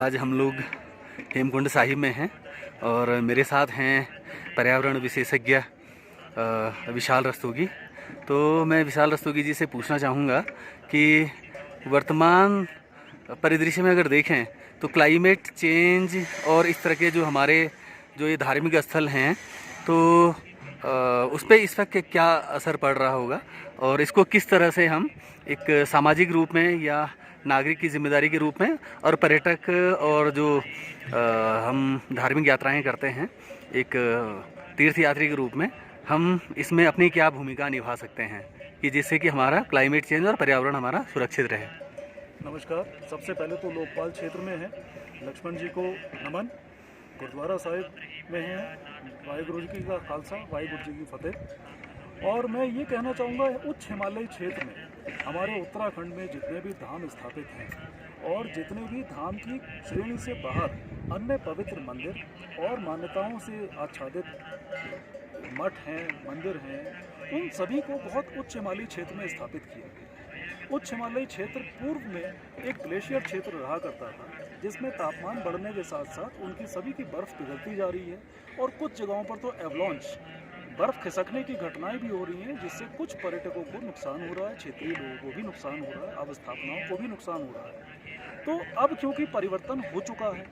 आज हम लोग हेमकुंड साहिब में हैं और मेरे साथ हैं पर्यावरण विशेषज्ञ विशाल रस्तोगी। तो मैं विशाल रस्तोगी जी से पूछना चाहूँगा कि वर्तमान परिदृश्य में अगर देखें तो क्लाइमेट चेंज और इस तरह के जो हमारे जो ये धार्मिक स्थल हैं तो उस पर इस वक्त क्या असर पड़ रहा होगा और इसको किस तरह से हम एक सामाजिक रूप में या नागरिक की जिम्मेदारी के रूप में और पर्यटक और जो हम धार्मिक यात्राएं करते हैं एक तीर्थ यात्री के रूप में हम इसमें अपनी क्या भूमिका निभा सकते हैं कि जिससे कि हमारा क्लाइमेट चेंज और पर्यावरण हमारा सुरक्षित रहे। नमस्कार। सबसे पहले तो लोकपाल क्षेत्र में है, लक्ष्मण जी को नमन। गुरुद्वारा साहिब में हैं, वाहिगुरु जी का खालसा, वाहिगुरु जी की फतेह। और मैं ये कहना चाहूँगा, उच्च हिमालयी क्षेत्र में हमारे उत्तराखंड में जितने भी धाम स्थापित हैं और जितने भी धाम की श्रेणी से बाहर अन्य पवित्र मंदिर और मान्यताओं से आच्छादित मठ हैं, मंदिर हैं, उन सभी को बहुत उच्च हिमालयी क्षेत्र में स्थापित किया गया। उच्च हिमालयी क्षेत्र पूर्व में एक ग्लेशियर क्षेत्र रहा करता था, जिसमें तापमान बढ़ने के साथ साथ उनकी सभी की बर्फ़ पिघलती जा रही है और कुछ जगहों पर तो एवलांच बर्फ़ खिसकने की घटनाएं भी हो रही हैं, जिससे कुछ पर्यटकों को नुकसान हो रहा है, क्षेत्रीय लोगों को भी नुकसान हो रहा है, अवस्थापनाओं को भी नुकसान हो रहा है। तो अब क्योंकि परिवर्तन हो चुका है,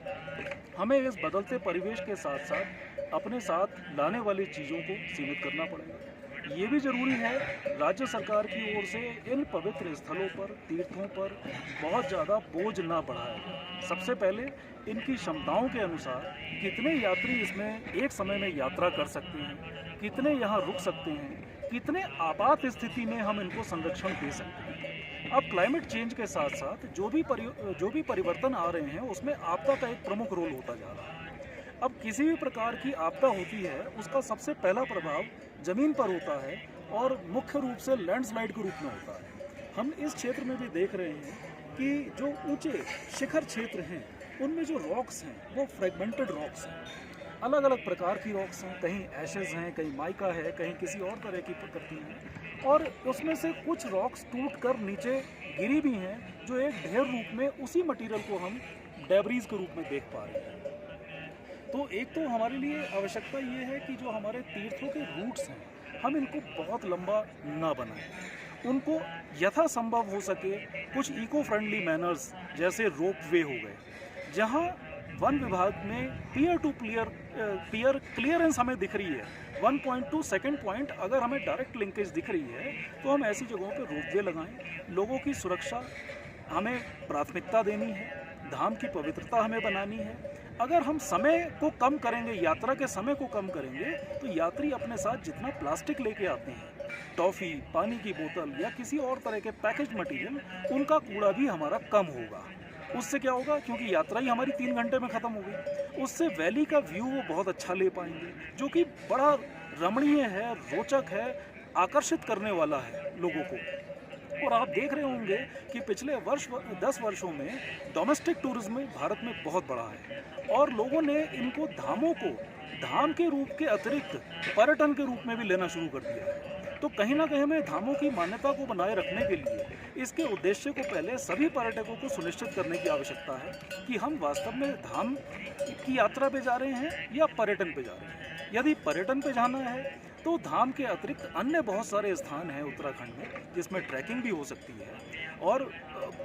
हमें इस बदलते परिवेश के साथ साथ अपने साथ लाने वाली चीज़ों को सीमित करना पड़ेगा। ये भी ज़रूरी है राज्य सरकार की ओर से इन पवित्र स्थलों पर, तीर्थों पर बहुत ज़्यादा बोझ ना बढ़ाया जाए। सबसे पहले इनकी क्षमताओं के अनुसार कितने यात्री इसमें एक समय में यात्रा कर सकते हैं, कितने यहाँ रुक सकते हैं, कितने आपात स्थिति में हम इनको संरक्षण दे सकते हैं। अब क्लाइमेट चेंज के साथ साथ जो भी परिवर्तन आ रहे हैं उसमें आपदा का एक प्रमुख रोल होता जा रहा है। अब किसी भी प्रकार की आपदा होती है, उसका सबसे पहला प्रभाव ज़मीन पर होता है और मुख्य रूप से लैंडस्लाइड के रूप में होता है। हम इस क्षेत्र में भी देख रहे हैं कि जो ऊंचे शिखर क्षेत्र हैं उनमें जो रॉक्स हैं वो फ्रेगमेंटेड रॉक्स हैं, अलग अलग प्रकार की रॉक्स हैं, कहीं एशेज हैं, कहीं माइका है, कहीं किसी और तरह की प्रकृति है, और उसमें से कुछ रॉक्स टूट कर नीचे गिरी भी हैं जो एक ढेर रूप में उसी मटीरियल को हम डेब्रीज के रूप में देख पा रहे हैं। तो एक तो हमारे लिए आवश्यकता ये है कि जो हमारे तीर्थों के रूट्स हैं हम इनको बहुत लंबा ना बनाएं, उनको यथासंभव हो सके कुछ इको फ्रेंडली मैनर्स जैसे रोप वे हो गए, जहां वन विभाग में पीयर टू पीयर क्लियरेंस हमें दिख रही है, 1.2 सेकेंड पॉइंट अगर हमें डायरेक्ट लिंकेज दिख रही है तो हम ऐसी जगहों पर रोप वे लगाएं। लोगों की सुरक्षा हमें प्राथमिकता देनी है, धाम की पवित्रता हमें बनानी है। अगर हम समय को कम करेंगे, यात्रा के समय को कम करेंगे, तो यात्री अपने साथ जितना प्लास्टिक लेके आते हैं, टॉफ़ी, पानी की बोतल या किसी और तरह के पैकेज मटेरियल, उनका कूड़ा भी हमारा कम होगा। उससे क्या होगा, क्योंकि यात्रा ही हमारी 3 घंटे में ख़त्म हो गई, उससे वैली का व्यू वो बहुत अच्छा ले पाएंगे, जो कि बड़ा रमणीय है, रोचक है, आकर्षित करने वाला है लोगों को। और आप देख रहे होंगे कि पिछले 10 वर्षों में डोमेस्टिक टूरिज्म भारत में बहुत बढ़ा है और लोगों ने इनको धामों को धाम के रूप के अतिरिक्त पर्यटन के रूप में भी लेना शुरू कर दिया है। तो कहीं ना कहीं हमें धामों की मान्यता को बनाए रखने के लिए इसके उद्देश्य को पहले सभी पर्यटकों को सुनिश्चित करने की आवश्यकता है कि हम वास्तव में धाम की यात्रा पे जा रहे हैं या पर्यटन पे जा रहे हैं। यदि पर्यटन पे जाना है तो धाम के अतिरिक्त अन्य बहुत सारे स्थान हैं उत्तराखंड में जिसमें ट्रैकिंग भी हो सकती है और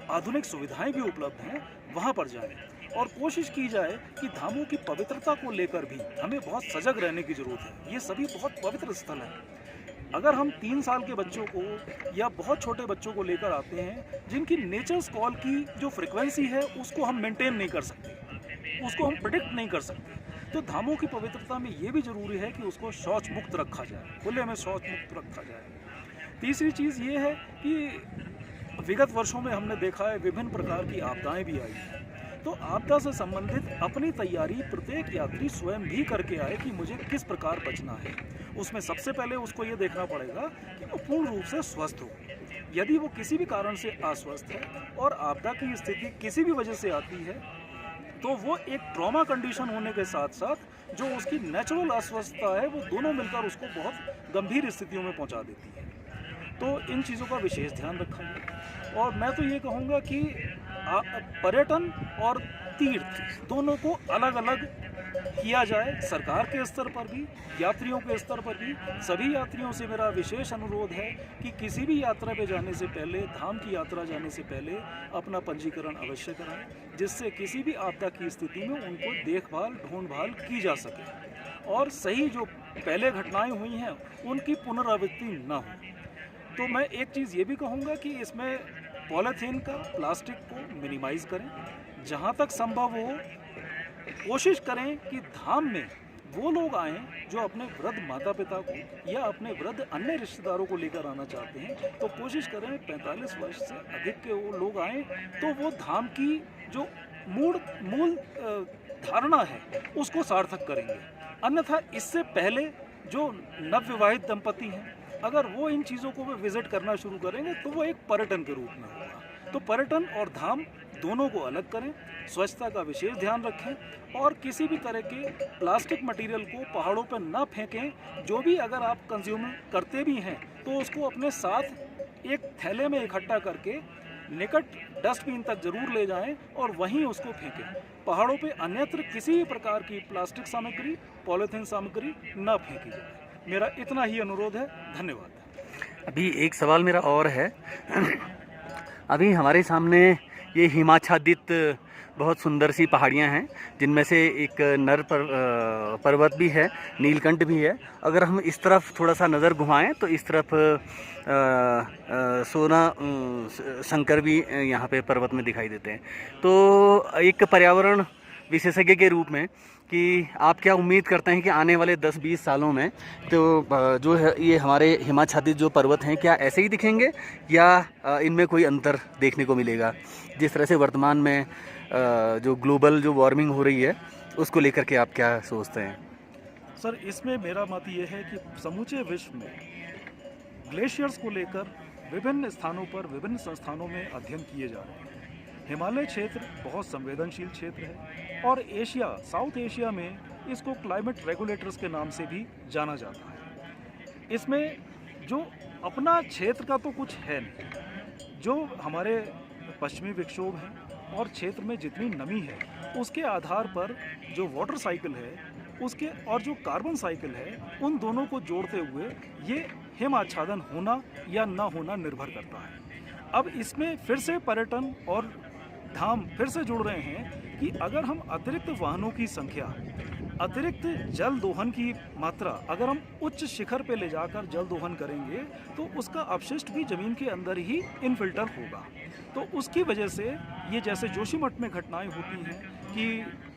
आधुनिक सुविधाएं भी उपलब्ध हैं, वहाँ पर जाएं और कोशिश की जाए कि धामों की पवित्रता को लेकर भी हमें बहुत सजग रहने की ज़रूरत है। ये सभी बहुत पवित्र स्थल हैं। अगर हम 3 साल के बच्चों को या बहुत छोटे बच्चों को लेकर आते हैं जिनकी नेचर्स कॉल की जो फ्रिक्वेंसी है उसको हम मेंटेन नहीं कर सकते, उसको हम प्रिडिक्ट नहीं कर सकते, तो धामों की पवित्रता में ये भी ज़रूरी है कि उसको शौच मुक्त रखा जाए, खुले में शौच मुक्त रखा जाए। तीसरी चीज़ ये है कि विगत वर्षों में हमने देखा है विभिन्न प्रकार की आपदाएं भी आई हैं, तो आपदा से संबंधित अपनी तैयारी प्रत्येक यात्री स्वयं भी करके आए कि मुझे किस प्रकार बचना है। उसमें सबसे पहले उसको ये देखना पड़ेगा कि वो पूर्ण रूप से स्वस्थ हो। यदि वो किसी भी कारण से अस्वस्थ है और आपदा की स्थिति किसी भी वजह से आती है तो वो एक ट्रॉमा कंडीशन होने के साथ साथ जो उसकी नेचुरल अस्वस्थता है वो दोनों मिलकर उसको बहुत गंभीर स्थितियों में पहुंचा देती है। तो इन चीज़ों का विशेष ध्यान रखा जाए और मैं तो ये कहूँगा कि पर्यटन और तीर्थ दोनों को अलग अलग किया जाए। सरकार के स्तर पर भी, यात्रियों के स्तर पर भी। सभी यात्रियों से मेरा विशेष अनुरोध है कि किसी भी यात्रा पे जाने से पहले, धाम की यात्रा जाने से पहले अपना पंजीकरण अवश्य कराएं, जिससे किसी भी आपदा की स्थिति में उनको देखभाल, ढूंढभाल की जा सके और सही जो पहले घटनाएं हुई हैं उनकी पुनरावृत्ति न हो। तो मैं एक चीज़ ये भी कहूँगा कि इसमें पॉलीथीन का, प्लास्टिक को मिनिमाइज़ करें। जहाँ तक संभव हो कोशिश करें कि धाम में वो लोग आएँ जो अपने वृद्ध माता पिता को या अपने वृद्ध अन्य रिश्तेदारों को लेकर आना चाहते हैं, तो कोशिश करें 45 वर्ष से अधिक के वो लोग आएँ, तो वो धाम की जो मूल धारणा है उसको सार्थक करेंगे। अन्यथा इससे पहले जो नवविवाहित दंपति हैं, अगर वो इन चीज़ों को विजिट करना शुरू करेंगे तो वो एक पर्यटन के रूप में होगा। तो पर्यटन और धाम दोनों को अलग करें, स्वच्छता का विशेष ध्यान रखें और किसी भी तरह के प्लास्टिक मटेरियल को पहाड़ों पर न फेंकें। जो भी अगर आप कंज्यूम करते भी हैं तो उसको अपने साथ एक थैले में इकट्ठा करके निकट डस्टबिन तक जरूर ले जाएं और वहीं उसको फेंकें। पहाड़ों पे अन्यत्र किसी भी प्रकार की प्लास्टिक सामग्री, पॉलीथीन सामग्री न फेंकी जाए। मेरा इतना ही अनुरोध है। धन्यवाद। अभी एक सवाल मेरा और है। अभी हमारे सामने ये हिमाच्छादित बहुत सुंदर सी पहाड़ियाँ हैं, जिनमें से एक नर पर्वत भी है, नीलकंठ भी है। अगर हम इस तरफ थोड़ा सा नज़र घुमाएं तो इस तरफ सोना शंकर भी यहाँ पे पर्वत में दिखाई देते हैं। तो एक पर्यावरण विशेषज्ञ के रूप में कि आप क्या उम्मीद करते हैं कि आने वाले 10-20 सालों में तो जो है ये हमारे हिमाच्छादित जो पर्वत हैं, क्या ऐसे ही दिखेंगे या इनमें कोई अंतर देखने को मिलेगा? जिस तरह से वर्तमान में जो ग्लोबल जो वार्मिंग हो रही है उसको लेकर के आप क्या सोचते हैं? सर, इसमें मेरा मत ये है कि समूचे विश्व में ग्लेशियर्स को लेकर विभिन्न स्थानों पर, विभिन्न संस्थानों में अध्ययन किए जा रहे हैं। हिमालय क्षेत्र बहुत संवेदनशील क्षेत्र है और एशिया, साउथ एशिया में इसको क्लाइमेट रेगुलेटर्स के नाम से भी जाना जाता है। इसमें जो अपना क्षेत्र का तो कुछ है नहीं, जो हमारे पश्चिमी विक्षोभ हैं और क्षेत्र में जितनी नमी है उसके आधार पर जो वाटर साइकिल है उसके और जो कार्बन साइकिल है, उन दोनों को जोड़ते हुए ये हिम आच्छादन होना या ना होना निर्भर करता है। अब इसमें फिर से पर्यटन और धाम फिर से जुड़ रहे हैं कि अगर हम अतिरिक्त वाहनों की संख्या, अतिरिक्त जल दोहन की मात्रा अगर हम उच्च शिखर पे ले जाकर जल दोहन करेंगे तो उसका अपशिष्ट भी ज़मीन के अंदर ही इनफिल्टर होगा। तो उसकी वजह से ये जैसे जोशीमठ में घटनाएं होती हैं कि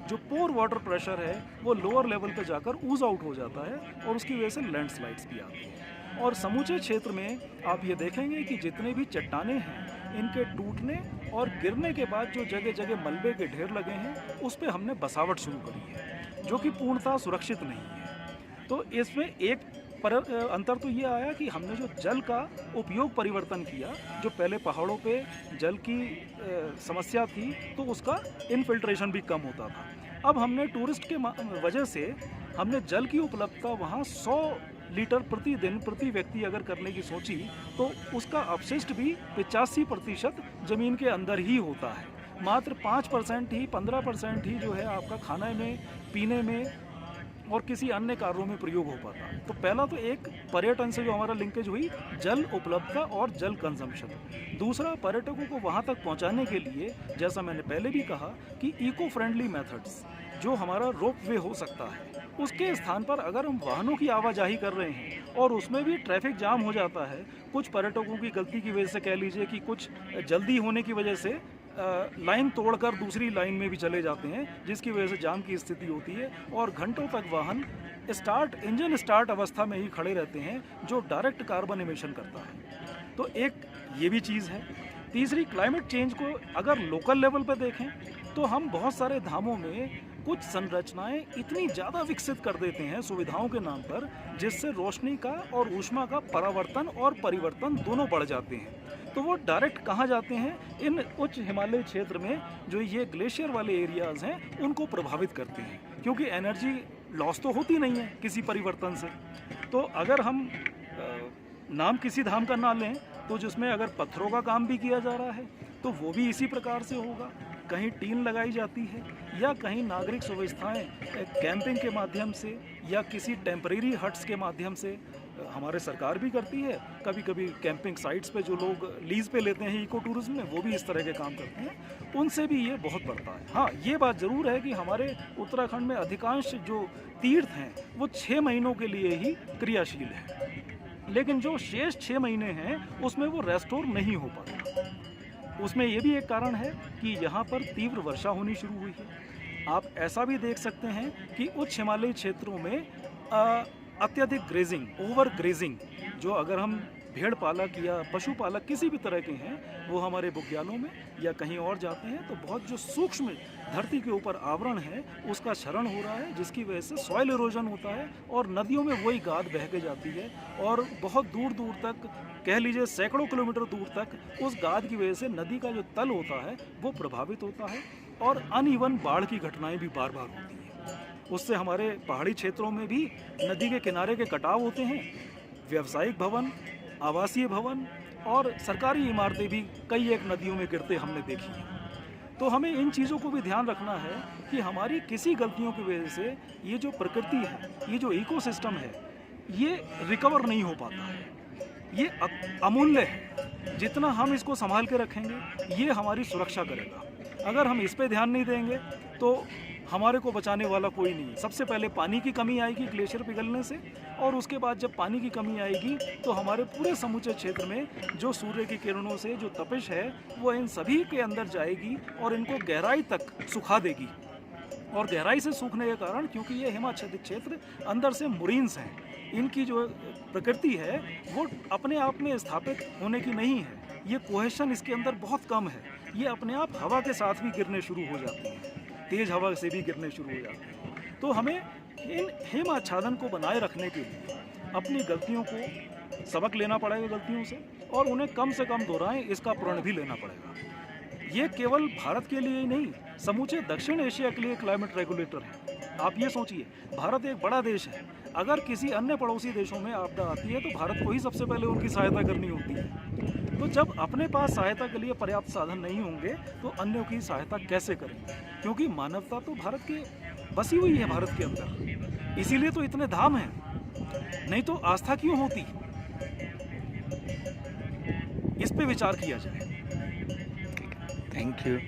जो पोर वाटर प्रेशर है वो लोअर लेवल पे जाकर ऊज आउट हो जाता है और उसकी वजह से लैंडस्लाइड्स भी आती हैं। और समूचे क्षेत्र में आप ये देखेंगे कि जितने भी चट्टानें हैं इनके टूटने और गिरने के बाद जो जगह जगह मलबे के ढेर लगे हैं उस पर हमने बसावट शुरू करी है, जो कि पूर्णतः सुरक्षित नहीं है। तो इसमें एक अंतर तो ये आया कि हमने जो जल का उपयोग परिवर्तन किया, जो पहले पहाड़ों पे जल की समस्या थी तो उसका इनफिल्ट्रेशन भी कम होता था। अब हमने टूरिस्ट के वजह से हमने जल की उपलब्धता वहाँ 100 लीटर प्रतिदिन प्रति व्यक्ति अगर करने की सोची तो उसका अपशिष्ट भी 85% ज़मीन के अंदर ही होता है। मात्र 5% ही, 15% ही जो है आपका खाने में, पीने में और किसी अन्य कार्यों में प्रयोग हो पाता है। तो पहला तो एक पर्यटन से जो हमारा लिंकेज हुई, जल उपलब्धता और जल कंजम्पशन। दूसरा, पर्यटकों को वहाँ तक पहुँचाने के लिए जैसा मैंने पहले भी कहा कि इको फ्रेंडली मेथड्स, जो हमारा रोप वे हो सकता है उसके स्थान पर अगर हम वाहनों की आवाजाही कर रहे हैं और उसमें भी ट्रैफिक जाम हो जाता है, कुछ पर्यटकों की गलती की वजह से कह लीजिए कि कुछ जल्दी होने की वजह से लाइन तोड़कर दूसरी लाइन में भी चले जाते हैं, जिसकी वजह से जाम की स्थिति होती है और घंटों तक वाहन इंजन स्टार्ट अवस्था में ही खड़े रहते हैं, जो डायरेक्ट कार्बन एमिशन करता है। तो एक ये भी चीज़ है। तीसरी, क्लाइमेट चेंज को अगर लोकल लेवल पर देखें तो हम बहुत सारे धामों में कुछ संरचनाएं इतनी ज़्यादा विकसित कर देते हैं सुविधाओं के नाम पर, जिससे रोशनी का और ऊष्मा का परावर्तन और परिवर्तन दोनों बढ़ जाते हैं। तो वो डायरेक्ट कहाँ जाते हैं? इन उच्च हिमालय क्षेत्र में जो ये ग्लेशियर वाले एरियाज़ हैं उनको प्रभावित करते हैं, क्योंकि एनर्जी लॉस तो होती नहीं है किसी परिवर्तन से। तो अगर हम नाम किसी धाम का ना लें तो जिसमें अगर पत्थरों का काम भी किया जा रहा है तो वो भी इसी प्रकार से होगा। कहीं टीन लगाई जाती है या कहीं नागरिक सुव्यवस्थाएं कैंपिंग के माध्यम से या किसी टेम्परेरी हट्स के माध्यम से हमारे सरकार भी करती है। कभी कभी कैंपिंग साइट्स पे जो लोग लीज पे लेते हैं इको टूरिज्म में, वो भी इस तरह के काम करते हैं, उनसे भी ये बहुत बढ़ता है। हाँ, ये बात ज़रूर है कि हमारे उत्तराखंड में अधिकांश जो तीर्थ हैं वो 6 महीनों के लिए ही क्रियाशील है, लेकिन जो शेष 6 महीने हैं उसमें वो रेस्टोर नहीं हो पाता। उसमें ये भी एक कारण है कि यहाँ पर तीव्र वर्षा होनी शुरू हुई है। आप ऐसा भी देख सकते हैं कि उच्च हिमालयी क्षेत्रों में अत्यधिक ग्रेजिंग, ओवर ग्रेजिंग, जो अगर हम भेड़ पालक या पशुपालक किसी भी तरह के हैं वो हमारे बुग्यालों में या कहीं और जाते हैं तो बहुत जो सूक्ष्म धरती के ऊपर आवरण है उसका क्षरण हो रहा है, जिसकी वजह से सॉइल इरोजन होता है और नदियों में वही गाद बह के जाती है और बहुत दूर दूर तक, कह लीजिए सैकड़ों किलोमीटर दूर तक उस गाद की वजह से नदी का जो तल होता है वो प्रभावित होता है और अनइवन बाढ़ की घटनाएं भी बार बार होती हैं। उससे हमारे पहाड़ी क्षेत्रों में भी नदी के किनारे के कटाव होते हैं। व्यावसायिक भवन, आवासीय भवन और सरकारी इमारतें भी कई एक नदियों में गिरते हमने देखी हैं। तो हमें इन चीज़ों को भी ध्यान रखना है कि हमारी किसी गलतियों की वजह से ये जो प्रकृति है, ये जो इकोसिस्टम है, ये रिकवर नहीं हो पाता है। ये अमूल्य है। जितना हम इसको संभाल के रखेंगे ये हमारी सुरक्षा करेगा। अगर हम इस पे ध्यान नहीं देंगे तो हमारे को बचाने वाला कोई नहीं है। सबसे पहले पानी की कमी आएगी ग्लेशियर पिघलने से, और उसके बाद जब पानी की कमी आएगी तो हमारे पूरे समूचे क्षेत्र में जो सूर्य की किरणों से जो तपिश है वो इन सभी के अंदर जाएगी और इनको गहराई तक सुखा देगी। और गहराई से सूखने के कारण, क्योंकि ये हिमाच्छादित क्षेत्र अंदर से मुरीन्स हैं, इनकी जो प्रकृति है वो अपने आप में स्थापित होने की नहीं है। ये कोहेशन इसके अंदर बहुत कम है। ये अपने आप हवा के साथ भी गिरने शुरू हो जाती हैं, तेज हवा से भी गिरने शुरू हो जाते हैं। तो हमें इन हिम आच्छादन को बनाए रखने के लिए अपनी गलतियों को सबक लेना पड़ेगा गलतियों से, और उन्हें कम से कम दोहराएं, इसका प्रण भी लेना पड़ेगा। ये केवल भारत के लिए ही नहीं, समूचे दक्षिण एशिया के लिए क्लाइमेट रेगुलेटर है। आप ये सोचिए, भारत एक बड़ा देश है। अगर किसी अन्य पड़ोसी देशों में आपदा आती है तो भारत को ही सबसे पहले उनकी सहायता करनी होती है। तो जब अपने पास सहायता के लिए पर्याप्त साधन नहीं होंगे तो अन्यों की सहायता कैसे करेंगे? क्योंकि मानवता तो भारत के बसी हुई है, भारत के अंदर, इसीलिए तो इतने धाम हैं। नहीं तो आस्था क्यों होती? इस पे विचार किया जाए। Thank you.